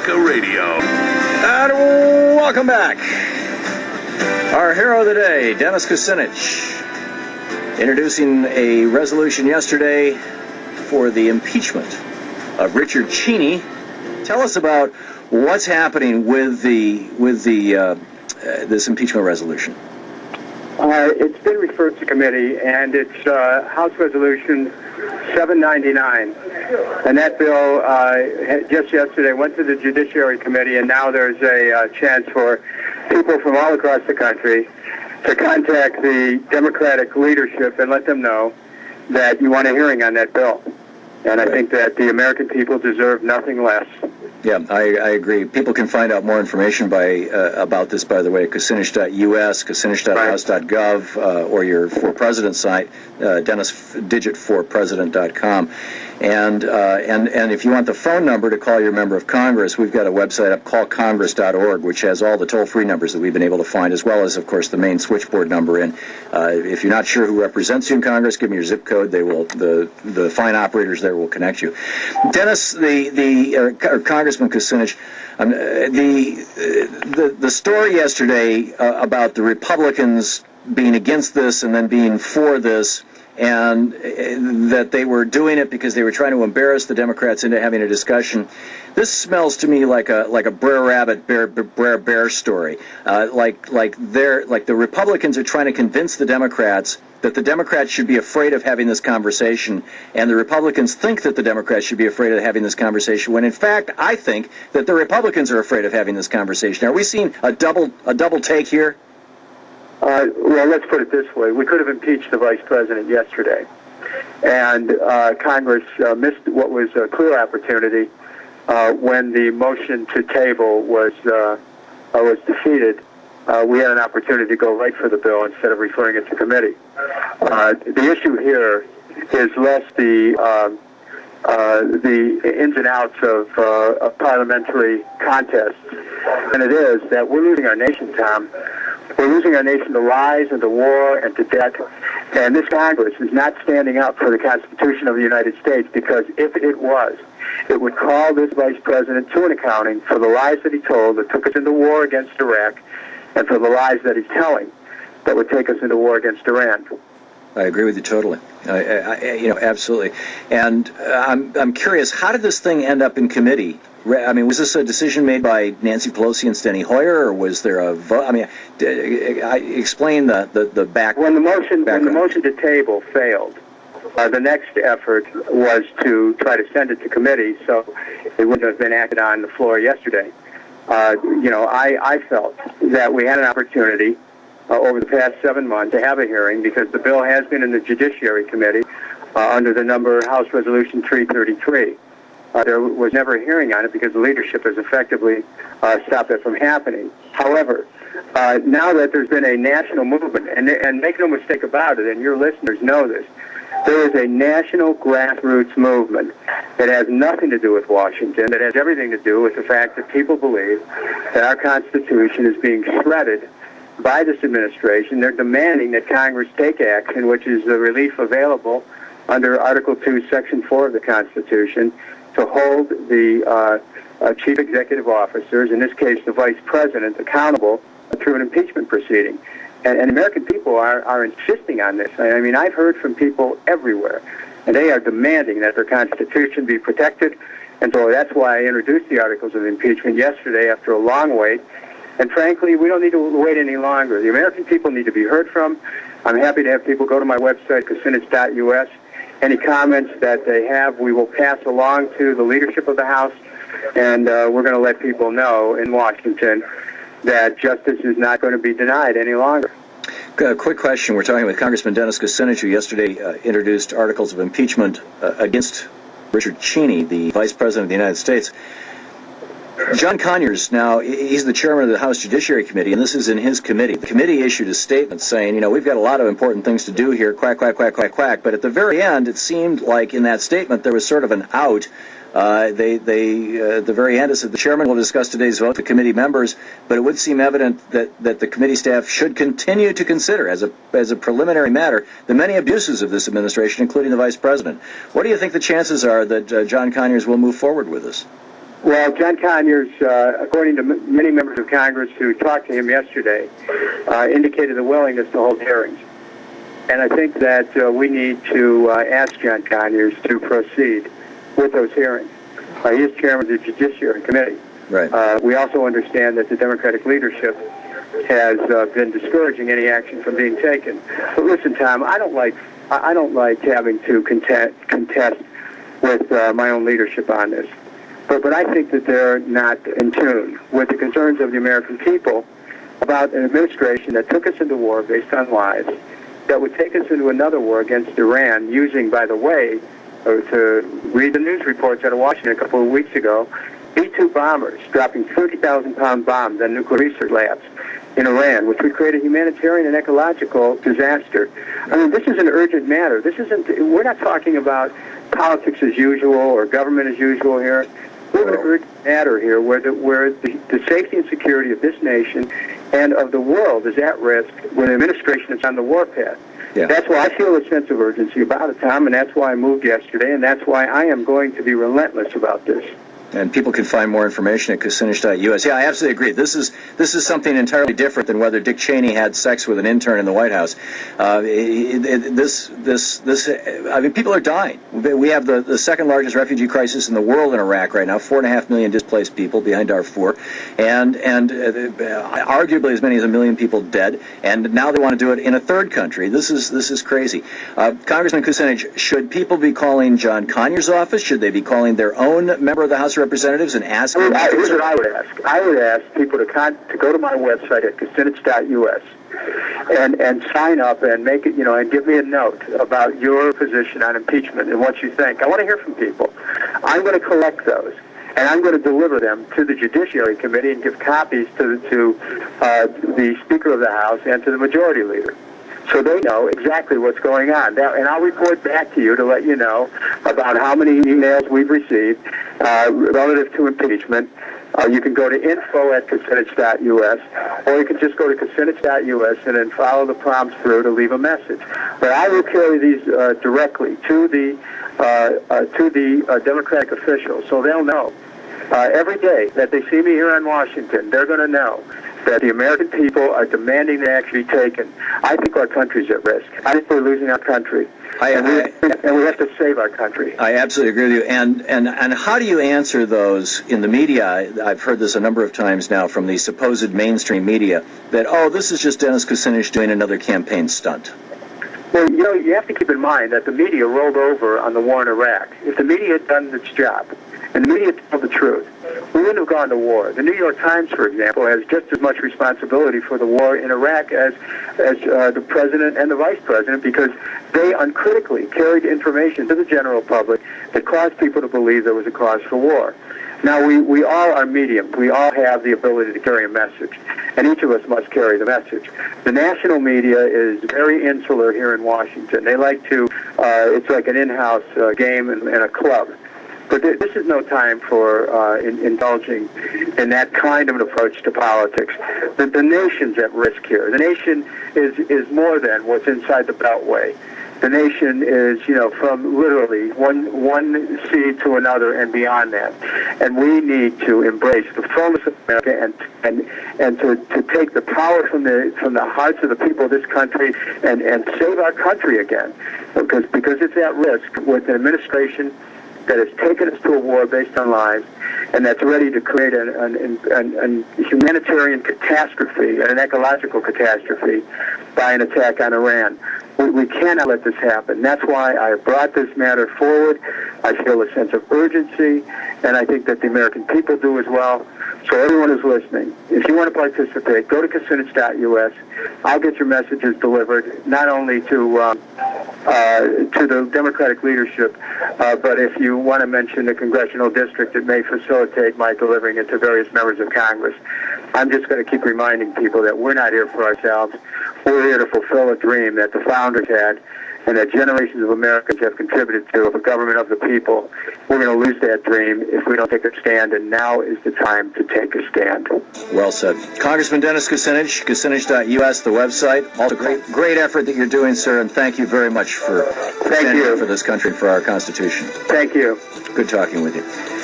America Radio. And welcome back. Our hero of the day, Dennis Kucinich, introducing a resolution yesterday for the impeachment of Richard Cheney. Tell us about what's happening with this impeachment resolution. It's been referred to committee, and it's House Resolution 799. And that bill just yesterday went to the Judiciary Committee, and now there's a chance for people from all across the country to contact the Democratic leadership and let them know that you want a hearing on that bill. And I think that the American people deserve nothing less. Yeah, I agree. People can find out more information about this, by the way, at Kucinich.us, Kucinich.house.gov, or your For President site, DennisDigit4President.com. And if you want the phone number to call your member of Congress, we've got a website up, callcongress.org, which has all the toll-free numbers that we've been able to find, as well as, of course, the main switchboard number. And if you're not sure who represents you in Congress, give me your zip code. They will. The fine operators there will connect you. Dennis, Congressman Kucinich, the story yesterday about the Republicans being against this and then being for this, and that they were doing it because they were trying to embarrass the Democrats into having a discussion. This smells to me like a Brer Rabbit, Brer Bear story. Like the Republicans are trying to convince the Democrats that the Democrats should be afraid of having this conversation, and the Republicans think that the Democrats should be afraid of having this conversation, when in fact I think that the Republicans are afraid of having this conversation. Are we seeing a double take here? Well, let's put it this way. We could have impeached the vice president yesterday, and Congress missed what was a clear opportunity when the motion to table was defeated. We had an opportunity to go right for the bill instead of referring it to committee. The issue here is less the ins and outs of parliamentary contests, and it is that we're losing our nation, Tom. We're losing our nation to lies and to war and to debt. And this Congress is not standing up for the Constitution of the United States, because if it was, it would call this vice president to an accounting for the lies that he told that took us into war against Iraq, and for the lies that he's telling that would take us into war against Iran. I agree with you totally. Absolutely. And I'm curious, how did this thing end up in committee? I mean, was this a decision made by Nancy Pelosi and Steny Hoyer, or was there a vote? I mean, explain the background. When the motion to table failed, the next effort was to try to send it to committee, so it wouldn't have been acted on the floor yesterday. I felt that we had an opportunity over the past 7 months to have a hearing, because the bill has been in the Judiciary Committee under the number House Resolution 333. There was never a hearing on it because the leadership has effectively stopped it from happening. However, now that there's been a national movement, and make no mistake about it, and your listeners know this, there is a national grassroots movement that has nothing to do with Washington, that has everything to do with the fact that people believe that our Constitution is being shredded by this administration. They're demanding that Congress take action, which is the relief available under Article 2, Section 4 of the Constitution, to hold the chief executive officers, in this case the vice president, accountable through an impeachment proceeding. And American people are insisting on this. I mean, I've heard from people everywhere, and they are demanding that their Constitution be protected. And so that's why I introduced the articles of impeachment yesterday after a long wait. And frankly, we don't need to wait any longer. The American people need to be heard from. I'm happy to have people go to my website, Kucinich.us. Any comments that they have, we will pass along to the leadership of the House, and we're going to let people know in Washington that justice is not going to be denied any longer. Quick question. We're talking with Congressman Dennis Kucinich, who yesterday introduced articles of impeachment against Richard Cheney, the Vice President of the United States. John Conyers, now, he's the chairman of the House Judiciary Committee, and this is in his committee. The committee issued a statement saying, we've got a lot of important things to do here, quack, quack, quack, quack, quack. But at the very end, it seemed like in that statement there was sort of an out. At the very end, it said the chairman will discuss today's vote with committee members, but it would seem evident that the committee staff should continue to consider, as a preliminary matter, the many abuses of this administration, including the vice president. What do you think the chances are that John Conyers will move forward with this? Well, John Conyers, according to many members of Congress who talked to him yesterday, indicated a willingness to hold hearings. And I think that we need to ask John Conyers to proceed with those hearings. He is chairman of the Judiciary Committee. Right. We also understand that the Democratic leadership has been discouraging any action from being taken. But listen, Tom, I don't like having to contest with my own leadership on this. But I think that they're not in tune with the concerns of the American people about an administration that took us into war based on lies, that would take us into another war against Iran using, by the way, to read the news reports out of Washington a couple of weeks ago, B-2 bombers dropping 30,000-pound bombs on nuclear research labs in Iran, which would create a humanitarian and ecological disaster. I mean, this is an urgent matter. We're not talking about politics as usual or government as usual here. We're an urgent matter here where the safety and security of this nation and of the world is at risk when the administration is on the warpath. Yeah. That's why I feel a sense of urgency about it, Tom, and that's why I moved yesterday, and that's why I am going to be relentless about this. And people can find more information at Kucinich.us. Yeah, I absolutely agree. This is something entirely different than whether Dick Cheney had sex with an intern in the White House. I mean, people are dying. We have the second largest refugee crisis in the world in Iraq right now. 4.5 million displaced people behind Darfur, and arguably as many as 1 million people dead. And now they want to do it in a third country. This is crazy. Congressman Kucinich, should people be calling John Conyers' office? Should they be calling their own member of the House of Representatives and asking? Here's what I would ask. I would ask people to go to my website at Kucinich.us and sign up and make it, and give me a note about your position on impeachment and what you think. I want to hear from people. I'm going to collect those, and I'm going to deliver them to the Judiciary Committee and give copies to the Speaker of the House and to the Majority Leader, so they know exactly what's going on. Now, and I'll report back to you to let you know about how many emails we've received relative to impeachment. You can go to info@Kucinich.us, or you can just go to Kucinich.us and then follow the prompts through to leave a message. But I will carry these directly to the Democratic officials, so they'll know every day that they see me here in Washington. They're going to know that the American people are demanding the action be taken. I think our country's at risk. I think we're losing our country. And we have to save our country. I absolutely agree with you. And how do you answer those in the media? I've heard this a number of times now from the supposed mainstream media that, this is just Dennis Kucinich doing another campaign stunt. Well, you have to keep in mind that the media rolled over on the war in Iraq. If the media had done its job, and the media told the truth, we wouldn't have gone to war. The New York Times, for example, has just as much responsibility for the war in Iraq as the president and the vice president, because they uncritically carried information to the general public that caused people to believe there was a cause for war. Now, we all are mediums. We all have the ability to carry a message, and each of us must carry the message. The national media is very insular here in Washington. They like to, it's like an in-house game in a club. But this is no time for indulging in that kind of an approach to politics. The nation's at risk here. The nation is more than what's inside the Beltway. The nation is, from literally one sea to another and beyond that. And we need to embrace the fullness of America and to take the power from the hearts of the people of this country and save our country again. Because it's at risk with an administration that has taken us to a war based on lies, and that's ready to create a humanitarian catastrophe and an ecological catastrophe by an attack on Iran. We cannot let this happen. That's why I brought this matter forward. I feel a sense of urgency, and I think that the American people do as well. So everyone who's listening, if you want to participate, go to Kucinich.us. I'll get your messages delivered, not only to the Democratic leadership, but if you want to mention the congressional district, it may facilitate my delivering it to various members of Congress. I'm just going to keep reminding people that we're not here for ourselves. We're here to fulfill a dream that the founders had and that generations of Americans have contributed to, of a government of the people. We're going to lose that dream if we don't take a stand, and now is the time to take a stand. Well said. Congressman Dennis Kucinich, Kucinich.us, the website. Also, great effort that you're doing, sir, and thank you very much for standing up for this country and for our Constitution. Thank you. Good talking with you.